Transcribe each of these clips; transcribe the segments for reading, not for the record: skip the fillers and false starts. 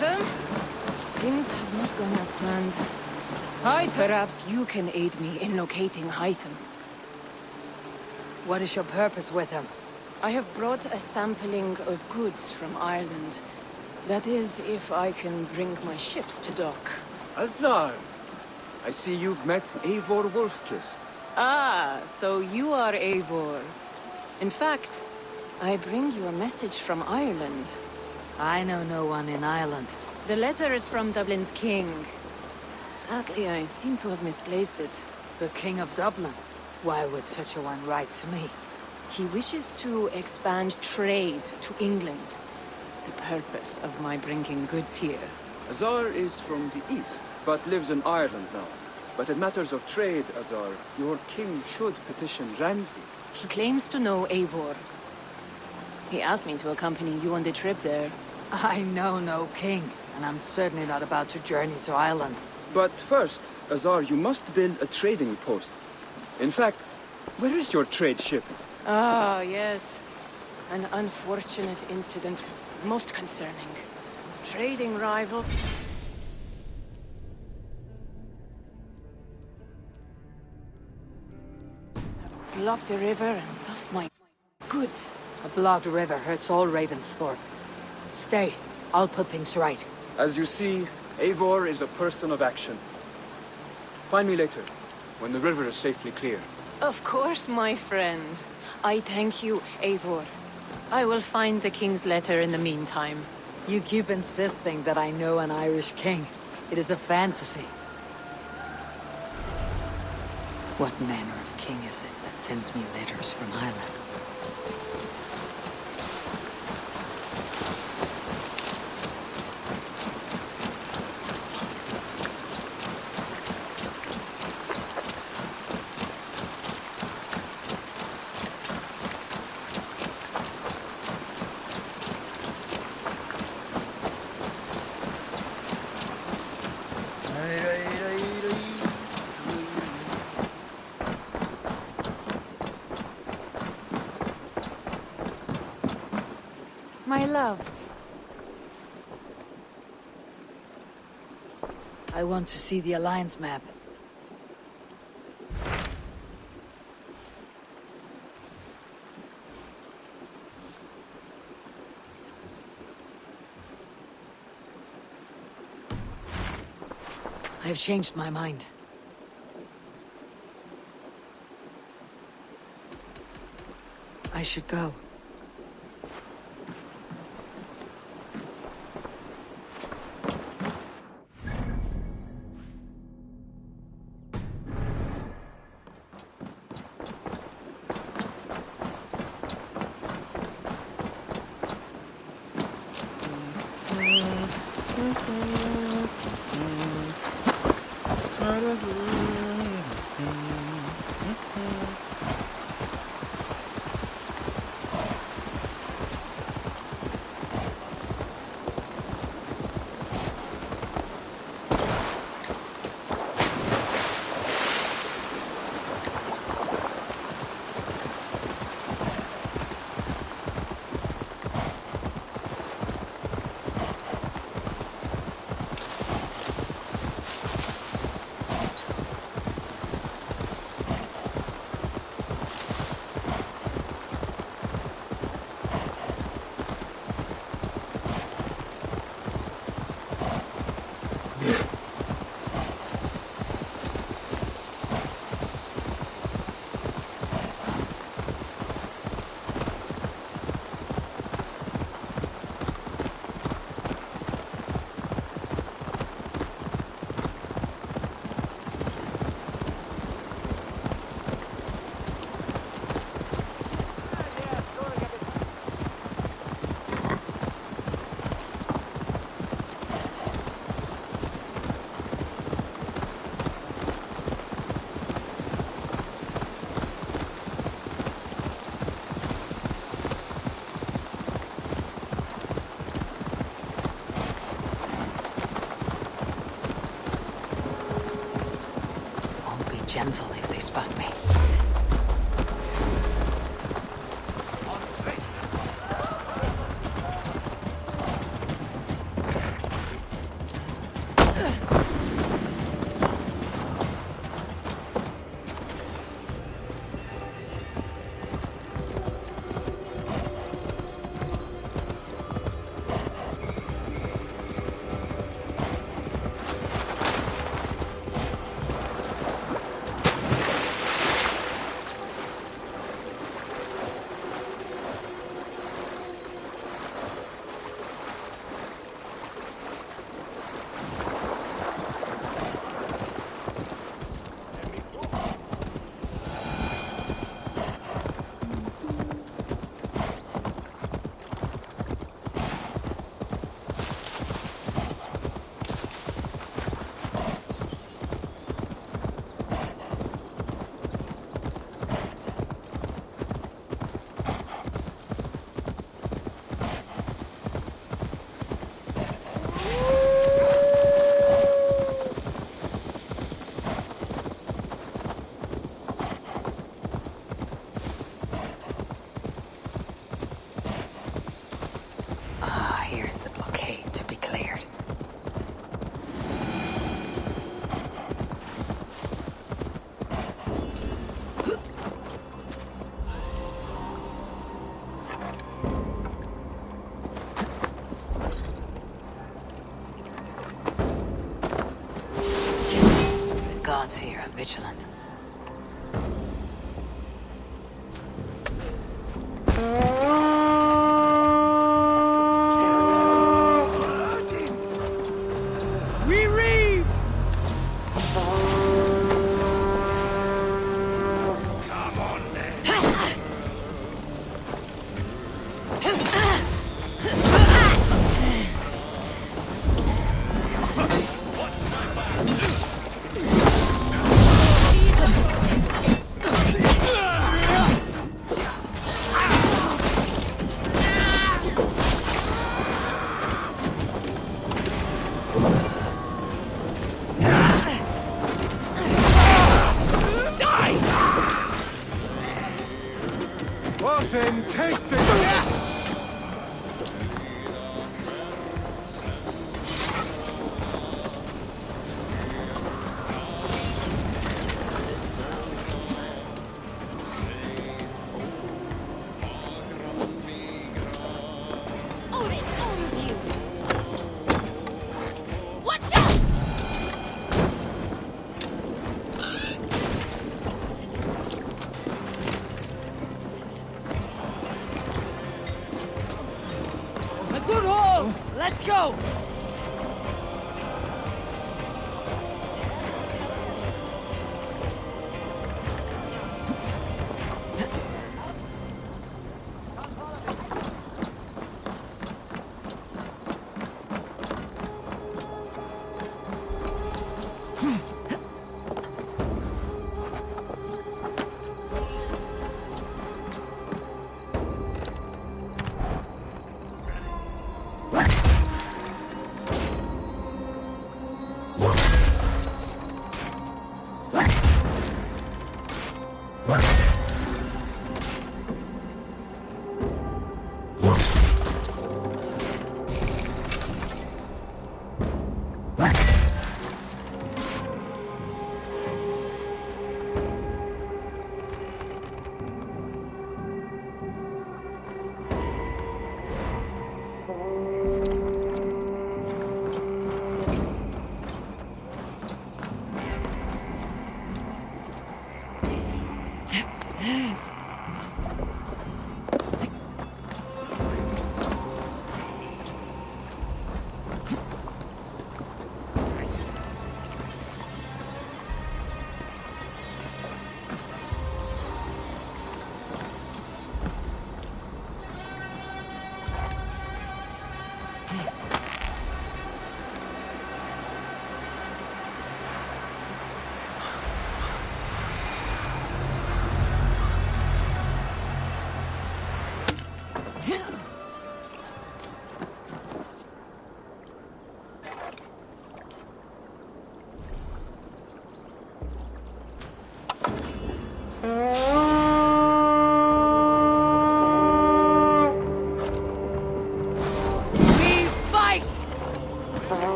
Hytham? Things have not gone as planned. Perhaps you can aid me in locating Hytham. What is your purpose with him? I have brought a sampling of goods from Ireland. That is, if I can bring my ships to dock. Azar! I see you've met Eivor Wolfkist. Ah, so you are Eivor. In fact, I bring you a message from Ireland. I know no one in Ireland. The letter is from Dublin's king. Sadly, I seem to have misplaced it. The King of Dublin? Why would such a one write to me? He wishes to expand trade to England. The purpose of my bringing goods here. Azar is from the east, but lives in Ireland now. But in matters of trade, Azar, your king should petition Randvi. He claims to know Eivor. He asked me to accompany you on the trip there. I know no king, and I'm certainly not about to journey to Ireland. But first, Azar, you must build a trading post. In fact, where is your trade ship? Ah, yes. An unfortunate incident. Most concerning. Trading rival. Blocked the river and lost my goods. A blocked river hurts all Ravensthorpe. Stay. I'll put things right. As you see, Eivor is a person of action. Find me later, when the river is safely clear. Of course, my friend. I thank you, Eivor. I will find the king's letter in the meantime. You keep insisting that I know an Irish king. It is a fantasy. What manner of king is it that sends me letters from Ireland? My love. I want to see the Alliance map. I have changed my mind. I should go. Gentle if they spot me. vigilant. We read! Then take this! Oh, it owns you! Watch out! A good haul! Let's go!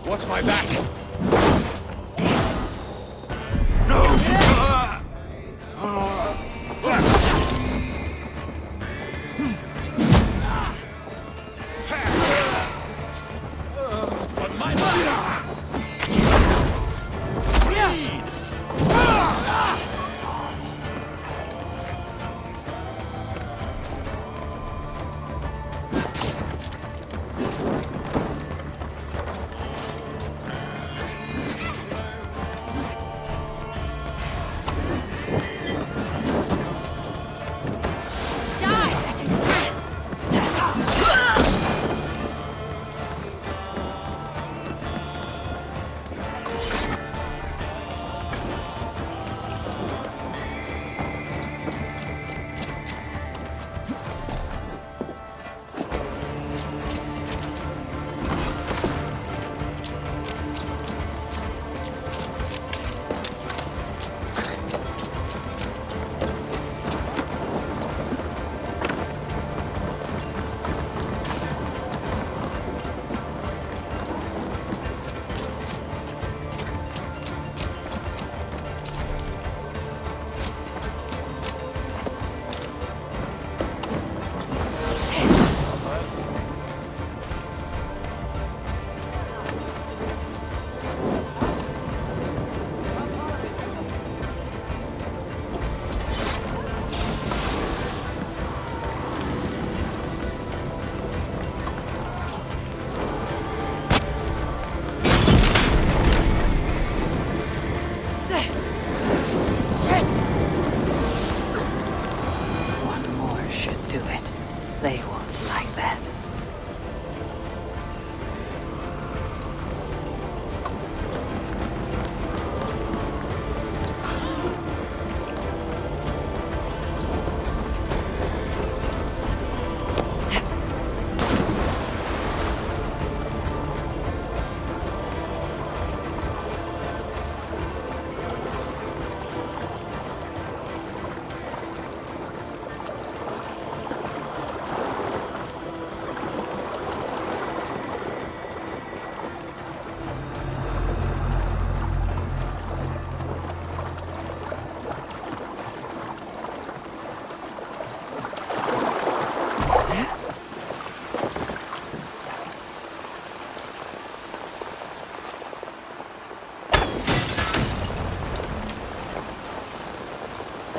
Watch my back!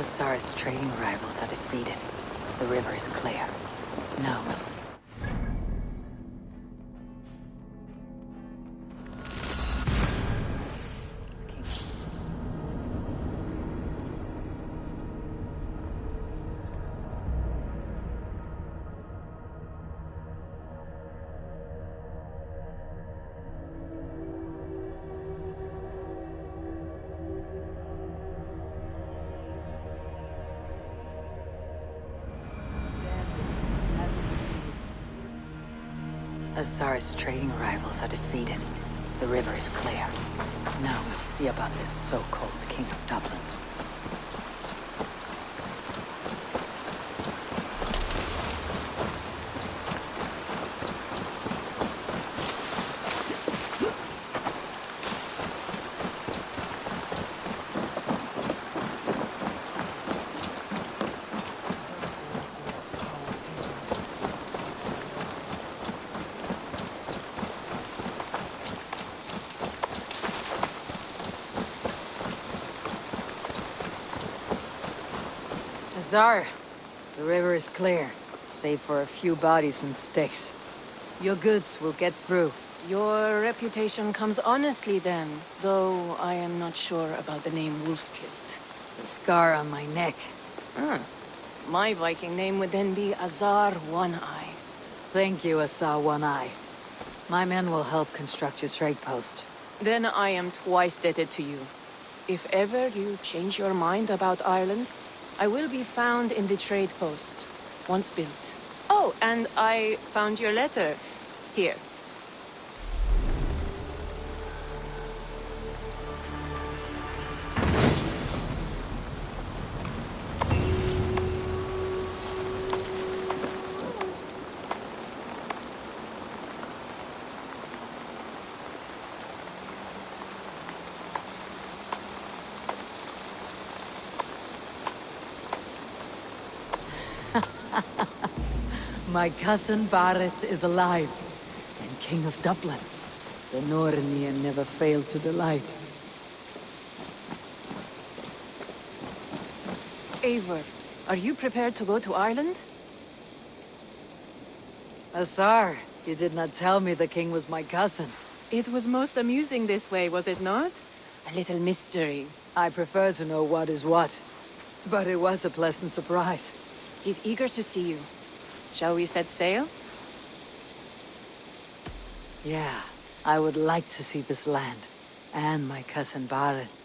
Azar's trading rivals are defeated. The river is clear. Now we'll see. Azar's trading rivals are defeated. The river is clear. Now we'll see about this so-called King of Dublin. Azar, the river is clear, save for a few bodies and sticks. Your goods will get through. Your reputation comes honestly then, though I am not sure about the name Wolfkist. The scar on my neck. My Viking name would then be Azar One-Eye. Thank you, Azar One-Eye. My men will help construct your trade post. Then I am twice indebted to you. If ever you change your mind about Ireland, I will be found in the trade post, once built. Oh, and I found your letter. Here. My cousin Bareth is alive, and King of Dublin. The Nornian never failed to delight. Eivor, are you prepared to go to Ireland? Azar, you did not tell me the king was my cousin. It was most amusing this way, was it not? A little mystery. I prefer to know what is what, but it was a pleasant surprise. He's eager to see you. Shall we set sail? Yeah, I would like to see this land, and my cousin Bareth.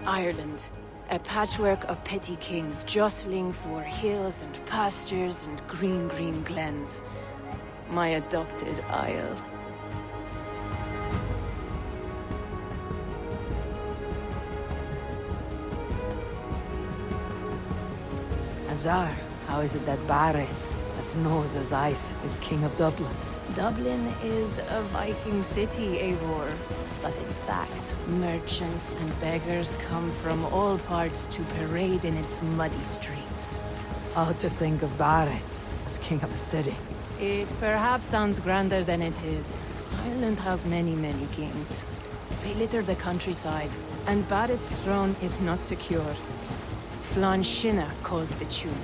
Ireland, a patchwork of petty kings jostling for hills and pastures and green glens. My adopted isle. Azar, how is it that Bareth, as nose as ice, is king of Dublin? Dublin is a Viking city, Eivor. But in fact, merchants and beggars come from all parts to parade in its muddy streets. How to think of Bareth as king of a city. It perhaps sounds grander than it is. Ireland has many kings. They litter the countryside, and Bareth's throne is not secure. Flann Sinna calls the tune.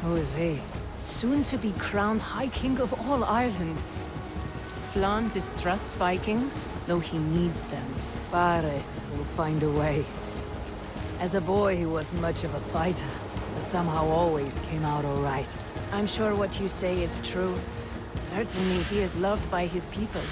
Who is he? Soon to be crowned High King of all Ireland. Flann distrusts Vikings, though he needs them. Bareth will find a way. As a boy, he wasn't much of a fighter, but somehow always came out all right. I'm sure what you say is true. Certainly he is loved by his people.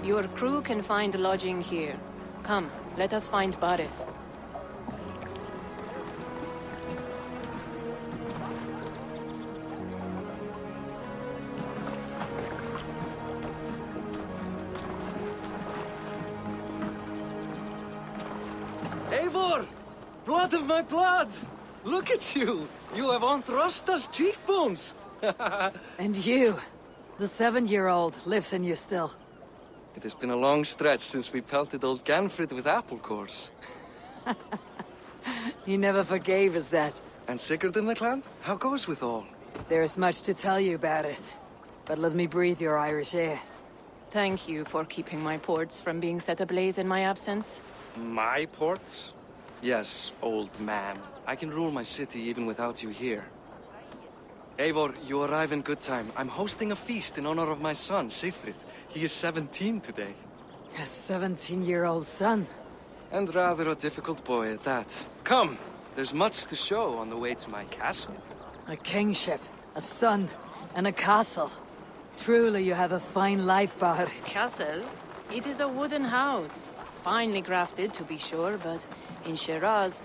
Your crew can find lodging here. Come, let us find Barith. Eivor! Blood of my blood! Look at you! You have Aunt Rosta's cheekbones! And you, the 7-year-old, lives in you still. It has been a long stretch since we pelted old Ganfrid with apple cores. He never forgave us that. And Sigurd in the clan? How goes with all? There is much to tell you, Barith. But let me breathe your Irish air. Thank you for keeping my ports from being set ablaze in my absence. My ports? Yes, old man. I can rule my city even without you here. Eivor, you arrive in good time. I'm hosting a feast in honor of my son, Sigfrid. He is 17 today. A 17-year-old son. And rather a difficult boy at that. Come! There's much to show on the way to my castle. A kingship, a son, and a castle. Truly you have a fine life, Barith. Castle? It is a wooden house. Finely crafted, to be sure, but in Shiraz,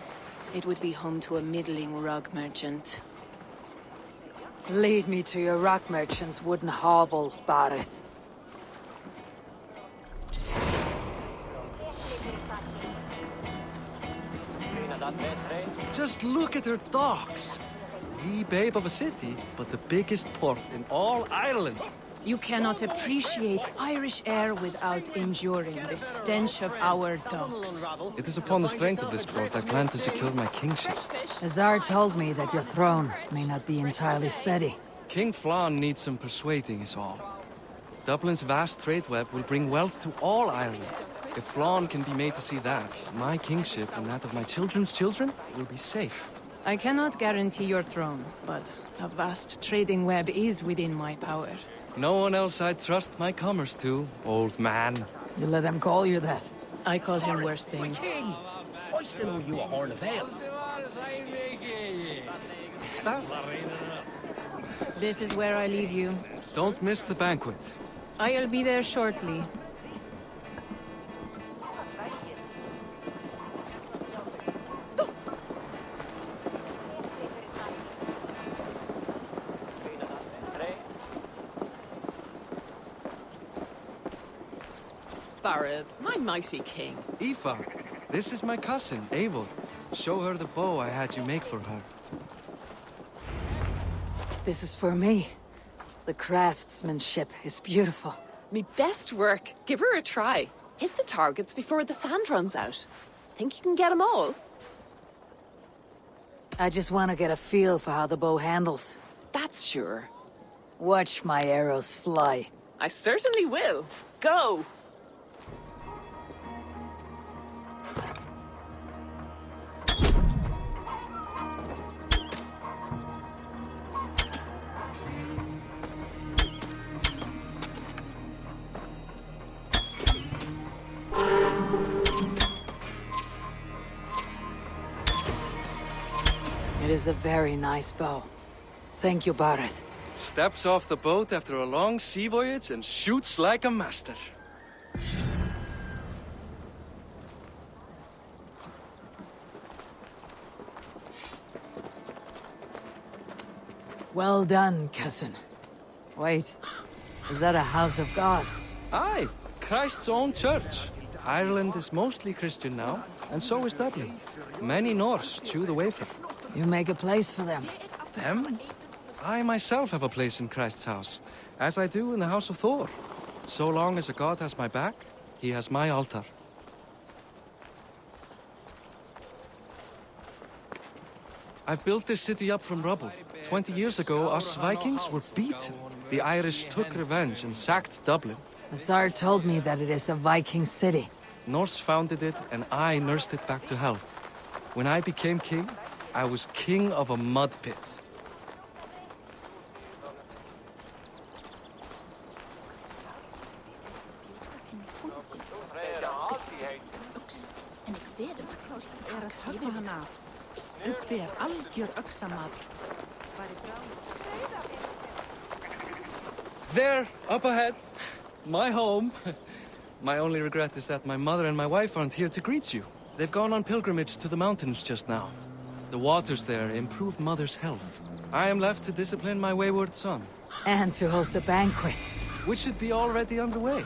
it would be home to a middling rug merchant. Lead me to your rock merchant's wooden hovel, Barith. Just look at her docks. Wee babe of a city, but the biggest port in all Ireland. You cannot appreciate Irish air without enduring the stench of our docks. It is upon the strength of this port I plan to secure my kingship. Azar told me that your throne may not be entirely steady. King Flann needs some persuading is all. Dublin's vast trade web will bring wealth to all Ireland. If Flann can be made to see that, my kingship and that of my children's children will be safe. I cannot guarantee your throne, but a vast trading web is within my power. No one else I'd trust my commerce to, old man. You let them call you that. I call him worse things. King! I still owe you a horn of ale. This is where I leave you. Don't miss the banquet. I'll be there shortly. Barrett, my mighty king. Aoife, this is my cousin, Eivor. Show her the bow I had you make for her. This is for me. The craftsmanship is beautiful. Me best work. Give her a try. Hit the targets before the sand runs out. Think you can get them all? I just want to get a feel for how the bow handles. That's sure. Watch my arrows fly. I certainly will. Go! It is a very nice bow. Thank you, Barith. Steps off the boat after a long sea voyage and shoots like a master. Well done, cousin. Wait, is that a house of God? Aye, Christ's own church. Ireland is mostly Christian now, and so is Dublin. Many Norse chew the wafer. You make a place for them. Them? I myself have a place in Christ's house, as I do in the house of Thor. So long as a god has my back, he has my altar. I've built this city up from rubble. 20 years ago, us Vikings were beaten. The Irish took revenge and sacked Dublin. Azar told me that it is a Viking city. Norse founded it, and I nursed it back to health. When I became king, I was king of a mud pit. There, up ahead, my home. My only regret is that my mother and my wife aren't here to greet you. They've gone on pilgrimage to the mountains just now. The waters there improve Mother's health. I am left to discipline my wayward son. And to host a banquet. Which should be already underway.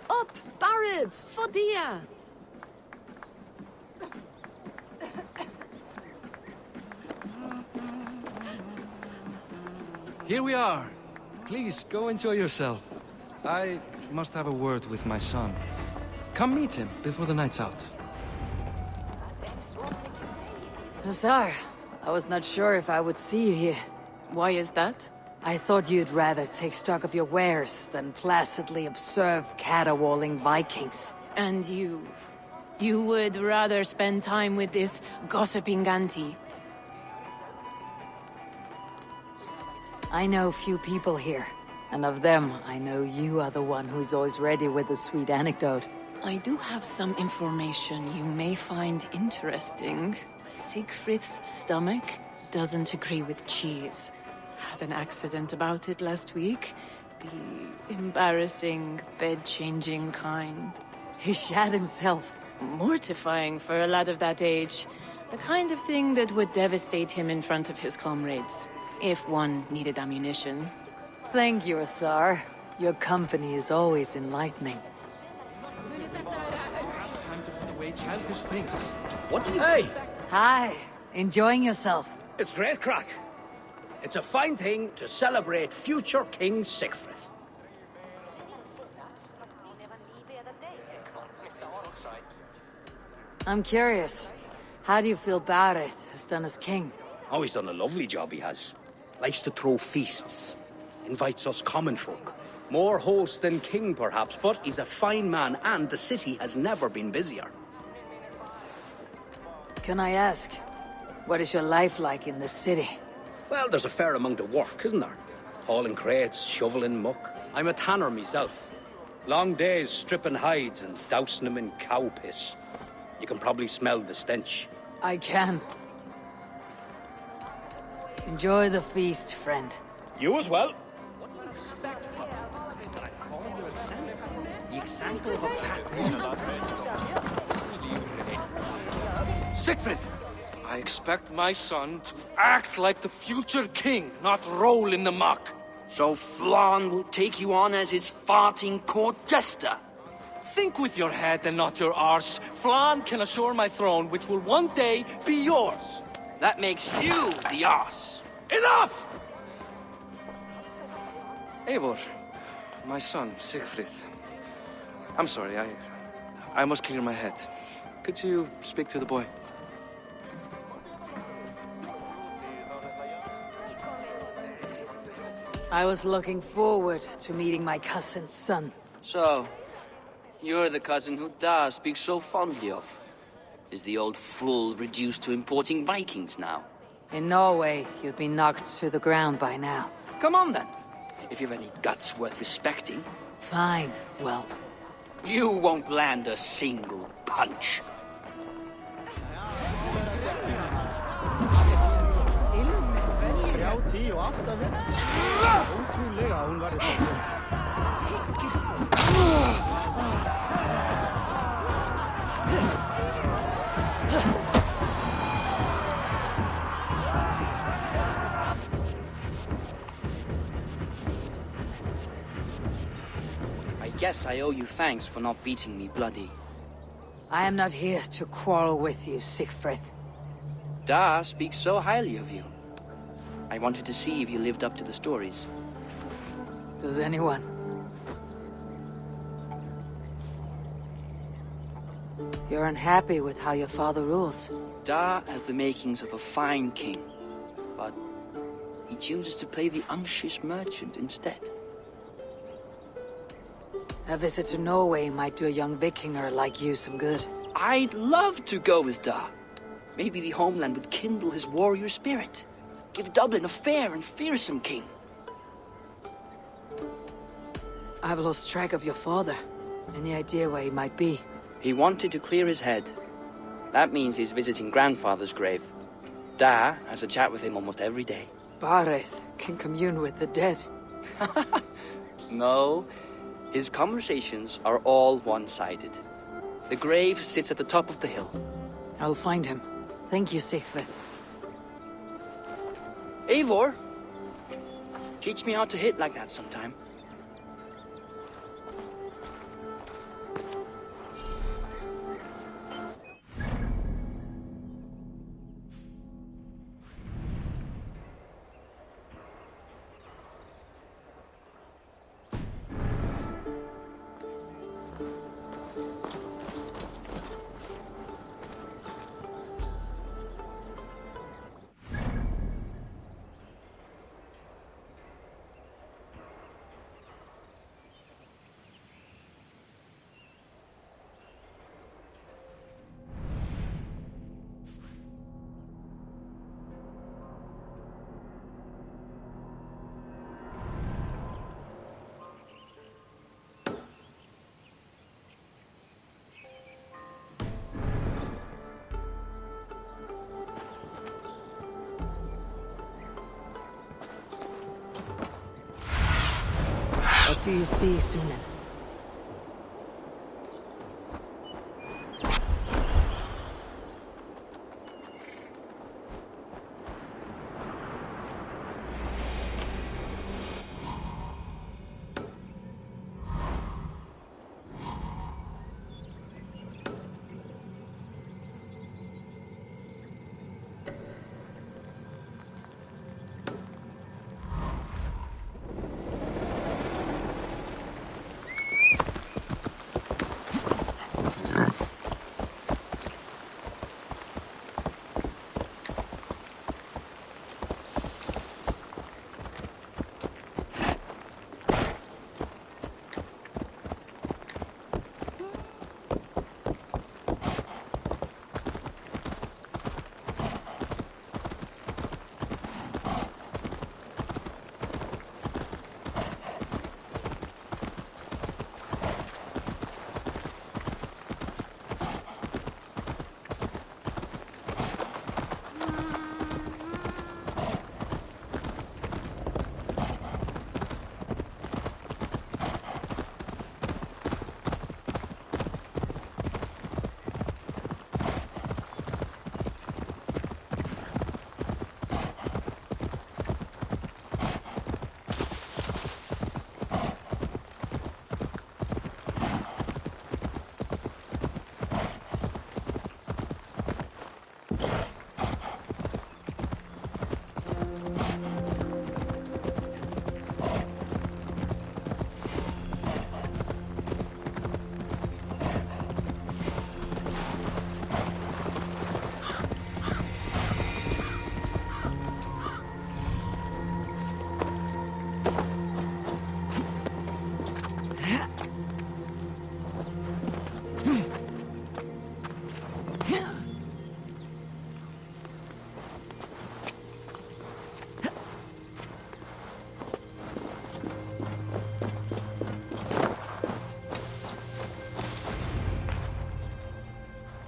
Up, Barret! Fodia! Here we are. Please, go enjoy yourself. I must have a word with my son. Come meet him before the night's out. Hussar, I was not sure if I would see you here. Why is that? I thought you'd rather take stock of your wares than placidly observe caterwauling Vikings. And you... you would rather spend time with this gossiping auntie? I know few people here, and of them, I know you are the one who's always ready with a sweet anecdote. I do have some information you may find interesting. Siegfried's stomach doesn't agree with cheese. Had an accident about it last week. The embarrassing, bed-changing kind. He shat himself. Mortifying for a lad of that age. The kind of thing that would devastate him in front of his comrades. If one needed ammunition. Thank you, Hussar. Your company is always enlightening. Time to put away childish things. What do you... Hey! Hi, enjoying yourself? It's great crack. It's a fine thing to celebrate future King Siegfried. I'm curious. How do you feel Barret has done as king? Oh, he's done a lovely job, he has. Likes to throw feasts. Invites us common folk. More host than king, perhaps, but he's a fine man, and the city has never been busier. Can I ask, what is your life like in the city? Well, there's a fair amount of work, isn't there? Hauling crates, shoveling muck. I'm a tanner myself. Long days stripping hides and dousing them in cow piss. You can probably smell the stench. I can. Enjoy the feast, friend. You as well. What do you expect from the example of a pack. Siegfried! I expect my son to act like the future king, not roll in the muck. So Flan will take you on as his farting court jester? Think with your head and not your arse. Flan can assure my throne, which will one day be yours. That makes you the ass. Enough! Eivor, my son, Siegfried. I'm sorry, I must clear my head. Could you speak to the boy? I was looking forward to meeting my cousin's son. So, you're the cousin who Da speaks so fondly of. Is the old fool reduced to importing Vikings now? In Norway, you'd be knocked to the ground by now. Come on then, if you've any guts worth respecting. Fine, well, You won't land a single punch. I guess I owe you thanks for not beating me bloody. I am not here to quarrel with you, Siegfried. Da speaks so highly of you. I wanted to see if you lived up to the stories. Does anyone? You're unhappy with how your father rules. Da has the makings of a fine king, but he chooses to play the unctuous merchant instead. A visit to Norway might do a young Vikinger like you some good. I'd love to go with Da. Maybe the homeland would kindle his warrior spirit. Give Dublin a fair and fearsome king. I've lost track of your father. Any idea where he might be? He wanted to clear his head. That means he's visiting grandfather's grave. Da has a chat with him almost every day. Bareth can commune with the dead. No, his conversations are all one-sided. The grave sits at the top of the hill. I'll find him. Thank you, Siegfried. Eivor, teach me how to hit like that sometime. What do you see, Sunan?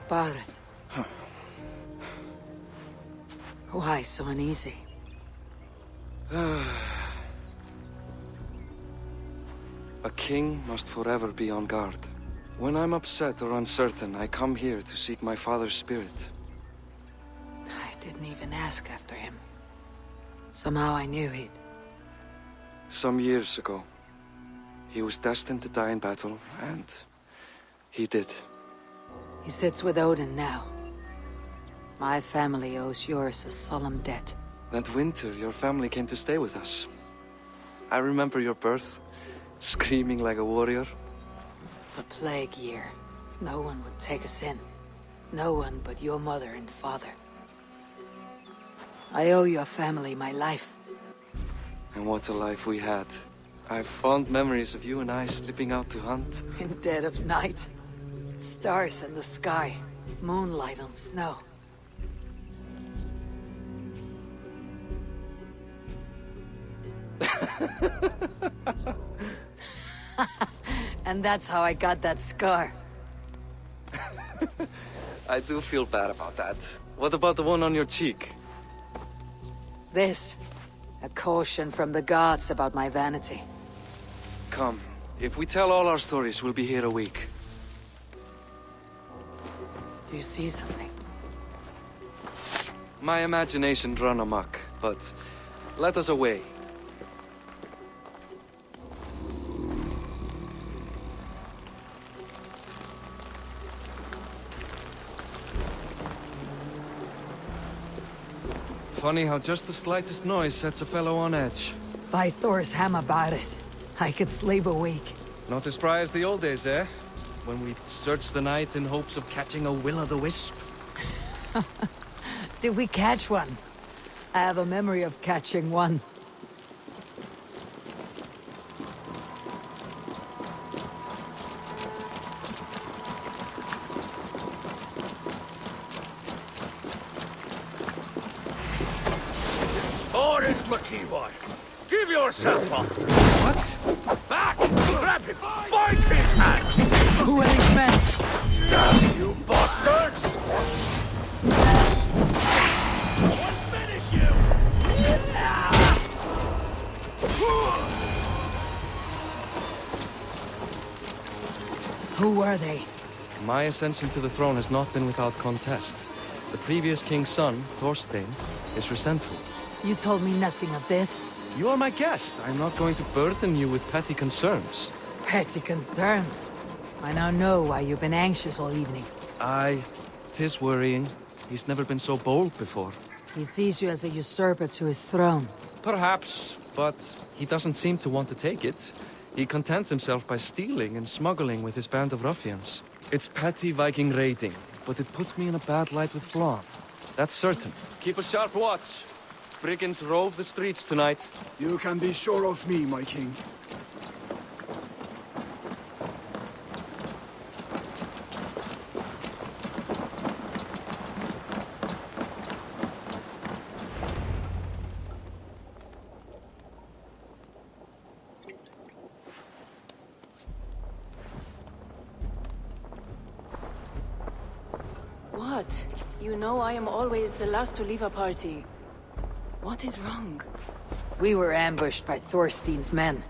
Bareth. Why so uneasy? A king must forever be on guard. When I'm upset or uncertain, I come here to seek my father's spirit. I didn't even ask after him. Somehow I knew he'd... Some years ago, he was destined to die in battle, and he did. He sits with Odin now. My family owes yours a solemn debt. That winter, your family came to stay with us. I remember your birth, screaming like a warrior. The plague year. No one would take us in. No one but your mother and father. I owe your family my life. And what a life we had. I have fond memories of you and I slipping out to hunt. In dead of night. Stars in the sky. Moonlight on snow. And that's how I got that scar. I do feel bad about that. What about the one on your cheek? This. A caution from the gods about my vanity. Come. If we tell all our stories, we'll be here a week. Do you see something? My imagination run amok, but let us away. Funny how just the slightest noise sets a fellow on edge. By Thor's hammer, Barith. I could sleep a week. Not as spry as the old days, eh? When we'd search the night in hopes of catching a will-o'-the-wisp. Did we catch one? I have a memory of catching one. Orange McKeevoy, give yourself up! What? Back! Grab him! Bite his hands! Who are these men? Damn you bastards! I'll finish you! Who were they? My ascension to the throne has not been without contest. The previous king's son, Thorstein, is resentful. You told me nothing of this. You are my guest. I'm not going to burden you with petty concerns. Petty concerns. I now know why you've been anxious all evening. Aye, 'tis worrying. He's never been so bold before. He sees you as a usurper to his throne. Perhaps, but he doesn't seem to want to take it. He contents himself by stealing and smuggling with his band of ruffians. It's petty Viking raiding, but it puts me in a bad light with Flann. That's certain. Keep a sharp watch. Brigands rove the streets tonight. You can be sure of me, my king. What? You know I am always the last to leave a party. What is wrong? We were ambushed by Thorstein's men.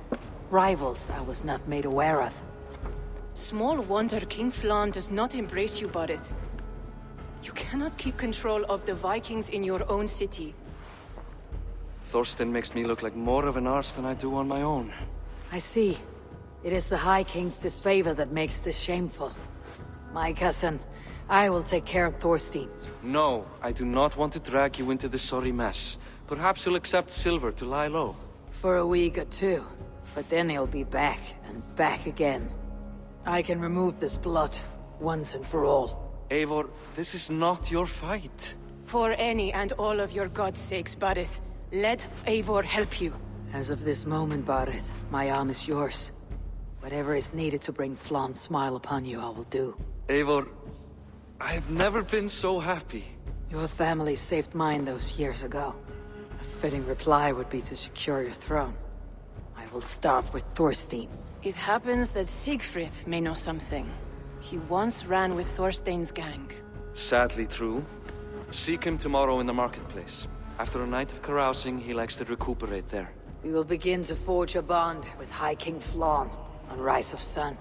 Rivals I was not made aware of. Small wonder King Flann does not embrace you, Barith. You cannot keep control of the Vikings in your own city. Thorstein makes me look like more of an arse than I do on my own. I see. It is the High King's disfavor that makes this shameful. My cousin, I will take care of Thorstein. No, I do not want to drag you into this sorry mess. Perhaps you'll accept silver to lie low. For a week or two. But then he'll be back, and back again. I can remove this blot, once and for all. Eivor, this is not your fight. For any and all of your gods' sakes, Barith, let Eivor help you. As of this moment, Barith, my arm is yours. Whatever is needed to bring Flann's smile upon you, I will do. Eivor, I have never been so happy. Your family saved mine those years ago. A fitting reply would be to secure your throne. I will start with Thorstein. It happens that Siegfried may know something. He once ran with Thorstein's gang. Sadly true. Seek him tomorrow in the marketplace. After a night of carousing, he likes to recuperate there. We will begin to forge a bond with High King Flann on Rise of Sun.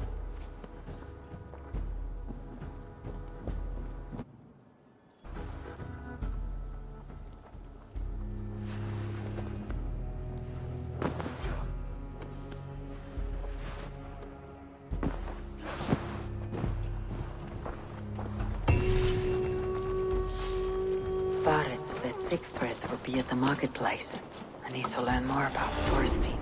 Barith said Siegfried would be at the marketplace. I need to learn more about Thorstein.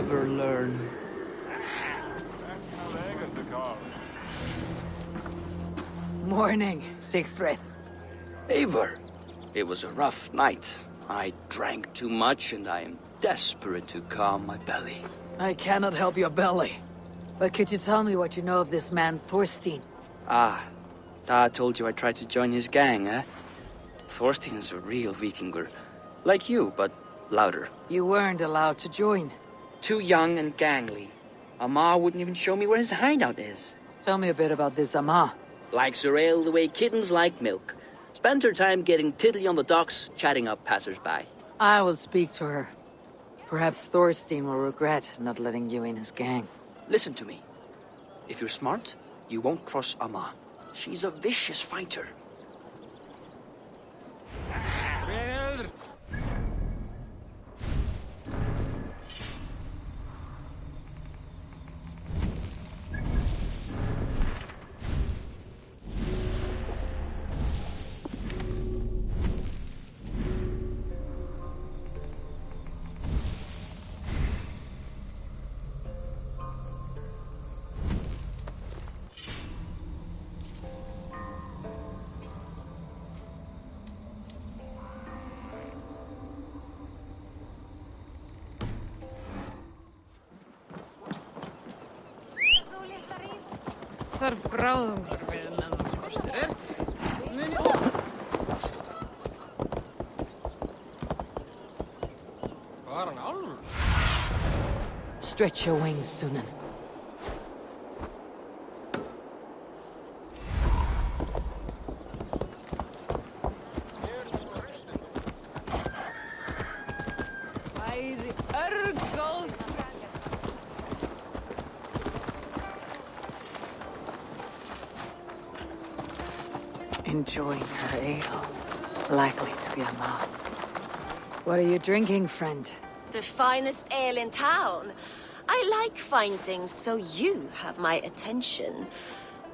never learn. Morning, Siegfried. Eivor, it was a rough night. I drank too much and I am desperate to calm my belly. I cannot help your belly. But could you tell me what you know of this man, Thorstein? Ah, Dad told you I tried to join his gang, eh? Thorstein is a real Vikinger. Like you, but louder. You weren't allowed to join. Too young and gangly. Amar wouldn't even show me where his hideout is. Tell me a bit about this Amar. Likes her ale the way kittens like milk. Spends her time getting tiddly on the docks, chatting up passers-by. I will speak to her. Perhaps Thorstein will regret not letting you in his gang. Listen to me. If you're smart, you won't cross Amma. She's a vicious fighter. Þarf bráðungur við meðan kostur er. Var hann álfur? Stretch your wings, Sunan. Enjoying her ale. Likely to be a mom. What are you drinking, friend? The finest ale in town. I like fine things, so you have my attention.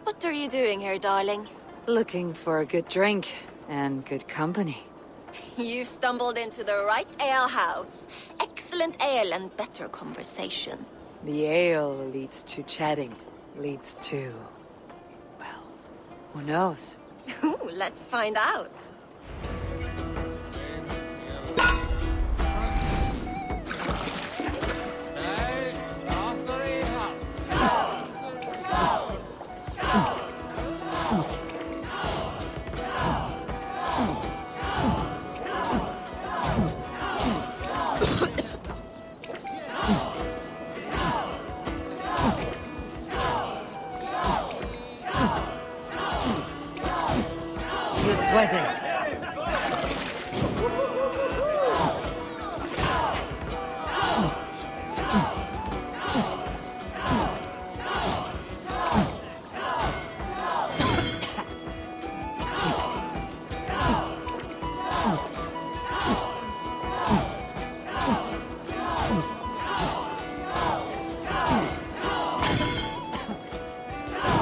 What are you doing here, darling? Looking for a good drink and good company. You stumbled into the right alehouse. Excellent ale and better conversation. The ale leads to chatting, leads to... well, who knows? Ooh, let's find out. Sweating.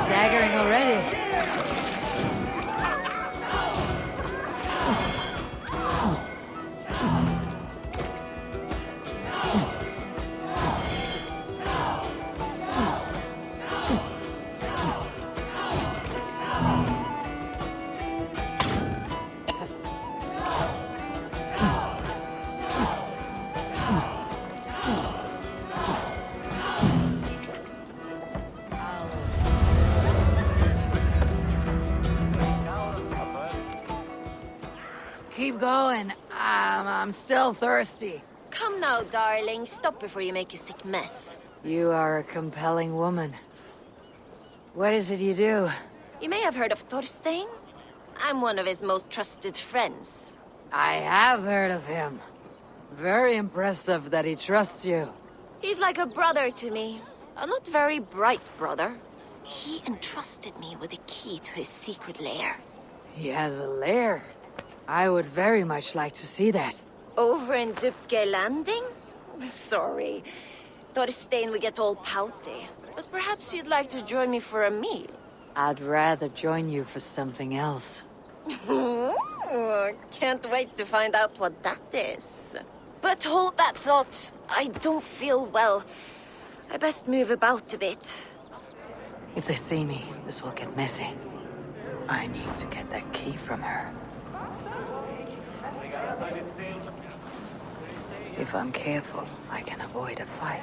Staggering already. Keep going. I'm still thirsty. Come now, darling. Stop before you make a sick mess. You are a compelling woman. What is it you do? You may have heard of Thorstein. I'm one of his most trusted friends. I have heard of him. Very impressive that he trusts you. He's like a brother to me. A not very bright brother. He entrusted me with the key to his secret lair. He has a lair. I would very much like to see that. Over in Dupke Landing? Sorry. Thorstein would get all pouty. But perhaps you'd like to join me for a meal. I'd rather join you for something else. Can't wait to find out what that is. But hold that thought. I don't feel well. I best move about a bit. If they see me, this will get messy. I need to get that key from her. If I'm careful, I can avoid a fight.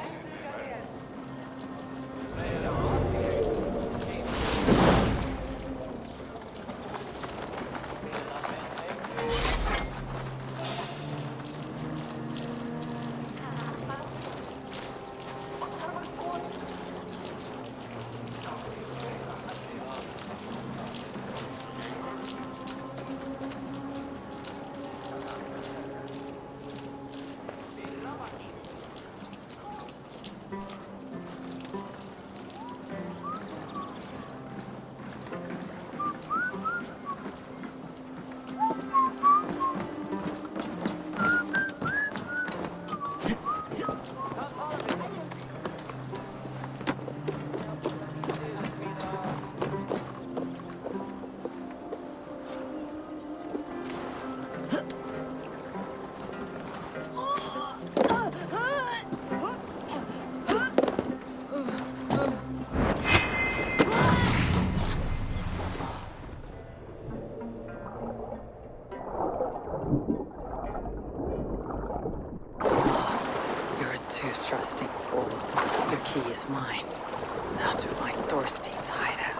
You're a too trusting fool. Your key is mine. Now to find Thorstein's hideout.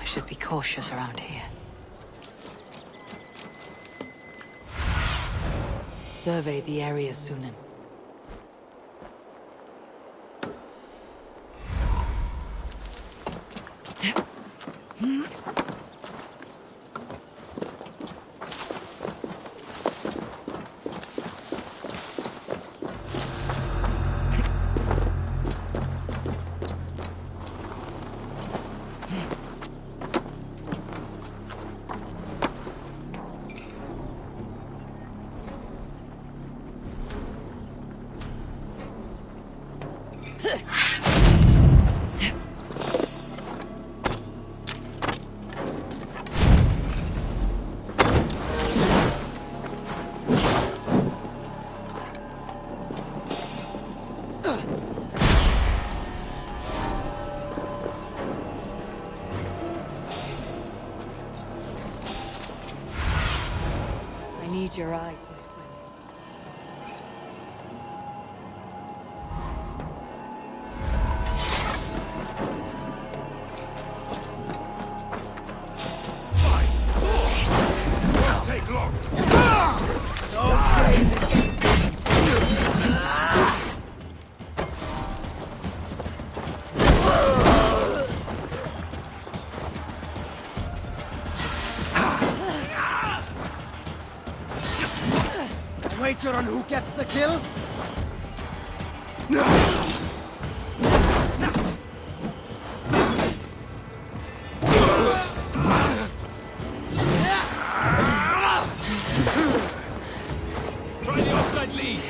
Should be cautious around here. Survey the area, Sunan. I need your eyes, my friend. Take long. Wager on who gets the kill? Try the offside lead.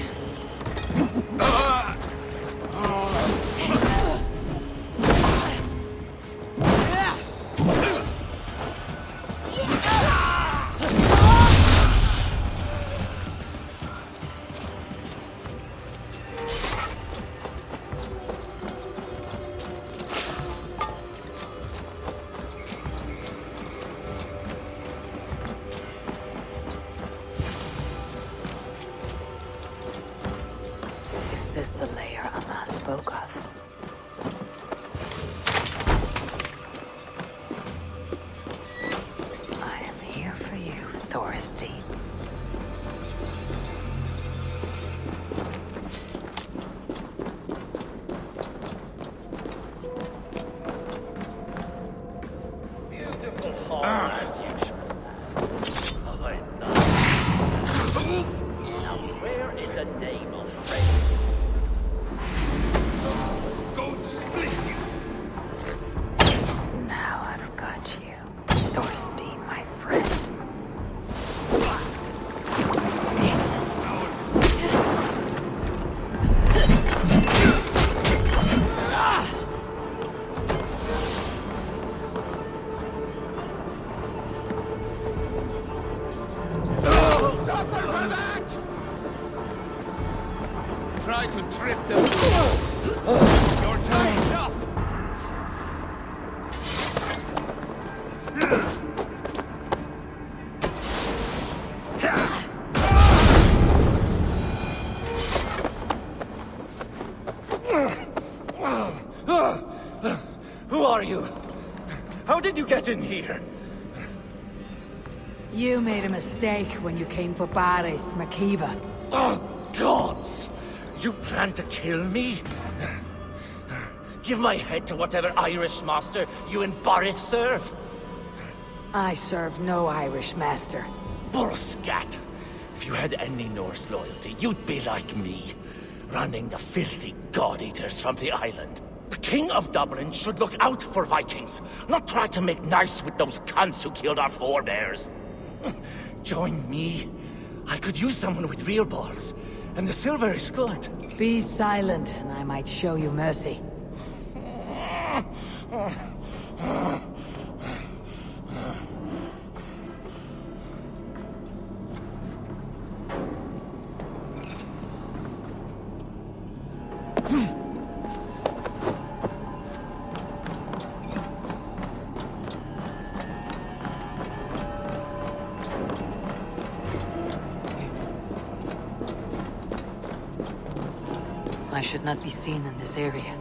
Is this the lair Anna spoke of? I am here for you, Thorstein. Beautiful hall as usual. Have I not? Now where in the name of Freya try to trip them. Your time's up! Who are you? How did you get in here? You made a mistake when you came for Barith, Makiva. Oh, gods! You plan to kill me? Give my head to whatever Irish master you and Boris serve. I serve no Irish master. Bullscat! If you had any Norse loyalty, you'd be like me, running the filthy god-eaters from the island. The King of Dublin should look out for Vikings, not try to make nice with those cunts who killed our forebears. Join me. I could use someone with real balls, and the silver is good. Be silent, and I might show you mercy. I should not be seen in this area.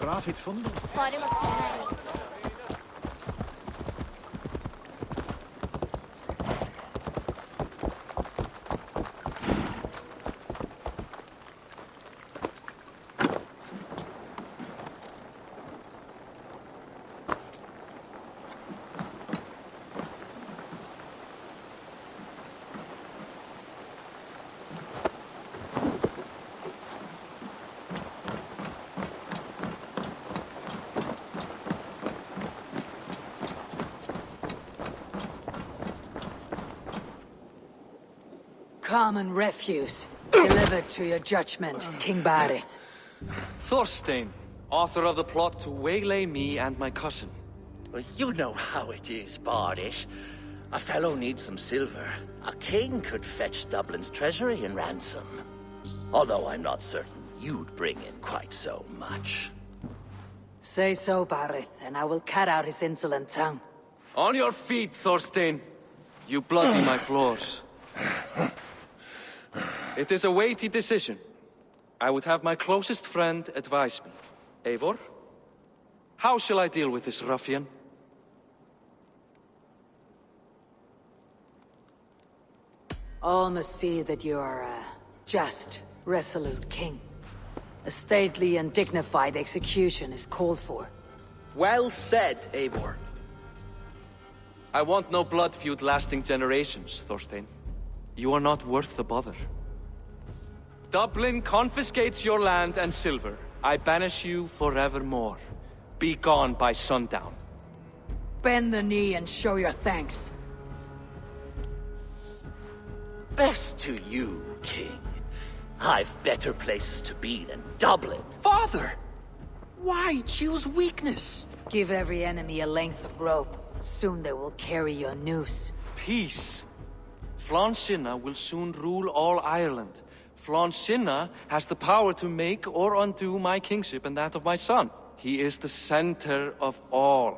Brav gevonden. Common refuse. Delivered to your judgment, King Barith. Thorstein, author of the plot to waylay me and my cousin. Well, you know how it is, Bardish. A fellow needs some silver. A king could fetch Dublin's treasury in ransom. Although I'm not certain you'd bring in quite so much. Say so, Barith, and I will cut out his insolent tongue. On your feet, Thorstein. You bloody my floors. It is a weighty decision. I would have my closest friend advise me. Eivor? How shall I deal with this ruffian? All must see that you are a just, resolute king. A stately and dignified execution is called for. Well said, Eivor. I want no blood feud lasting generations, Thorstein. You are not worth the bother. Dublin confiscates your land and silver. I banish you forevermore. Be gone by sundown. Bend the knee and show your thanks. Best to you, King. I've better places to be than Dublin. Father! Why choose weakness? Give every enemy a length of rope. Soon they will carry your noose. Peace. Flann Sinna will soon rule all Ireland. Flann Sinna has the power to make or undo my kingship and that of my son. He is the center of all.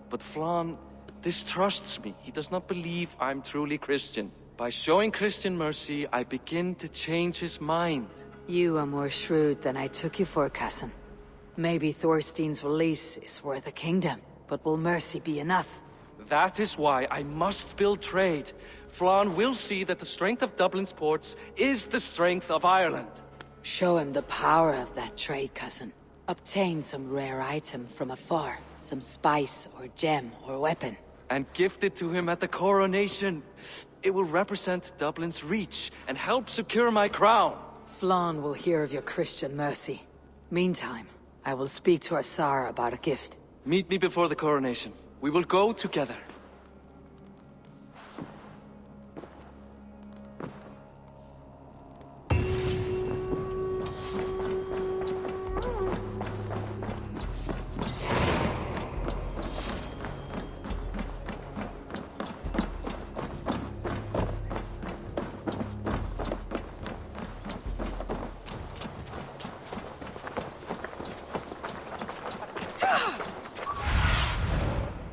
But Flan distrusts me. He does not believe I'm truly Christian. By showing Christian mercy, I begin to change his mind. You are more shrewd than I took you for, cousin. Maybe Thorstein's release is worth a kingdom, but will mercy be enough? That is why I must build trade. Flan will see that the strength of Dublin's ports is the strength of Ireland. Show him the power of that trade, cousin. Obtain some rare item from afar. Some spice or gem or weapon. And gift it to him at the coronation. It will represent Dublin's reach and help secure my crown. Flan will hear of your Christian mercy. Meantime, I will speak to Asar about a gift. Meet me before the coronation. We will go together.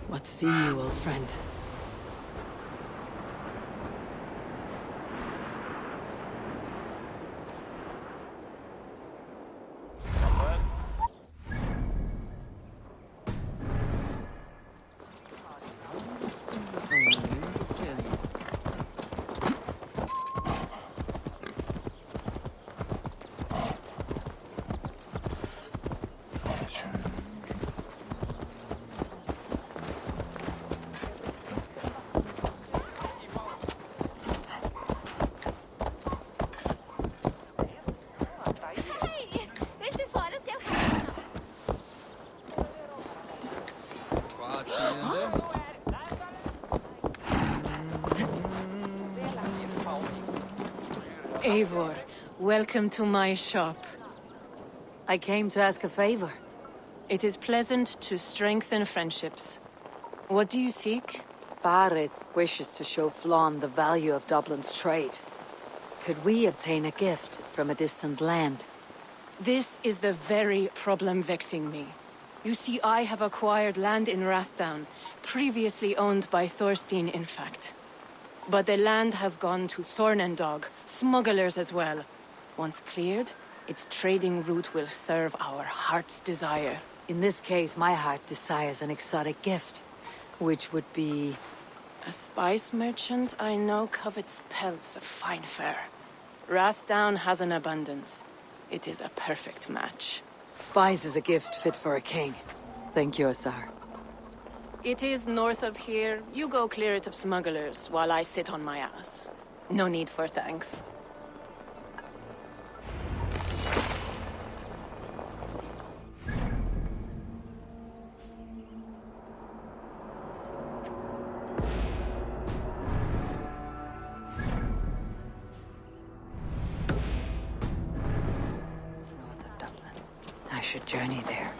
What see you, old friend? Eivor, welcome to my shop. I came to ask a favor. It is pleasant to strengthen friendships. What do you seek? Barith wishes to show Flan the value of Dublin's trade. Could we obtain a gift from a distant land? This is the very problem vexing me. You see, I have acquired land in Rathdown, previously owned by Thorstein, in fact. But the land has gone to Thornendog, smugglers as well. Once cleared, its trading route will serve our heart's desire. In this case, my heart desires an exotic gift, which would be... A spice merchant I know covets pelts of fine fur. Rathdown has an abundance. It is a perfect match. Spice is a gift fit for a king. Thank you, Asar. It is north of here. You go clear it of smugglers, while I sit on my ass. No need for thanks. North of Dublin. I should journey there.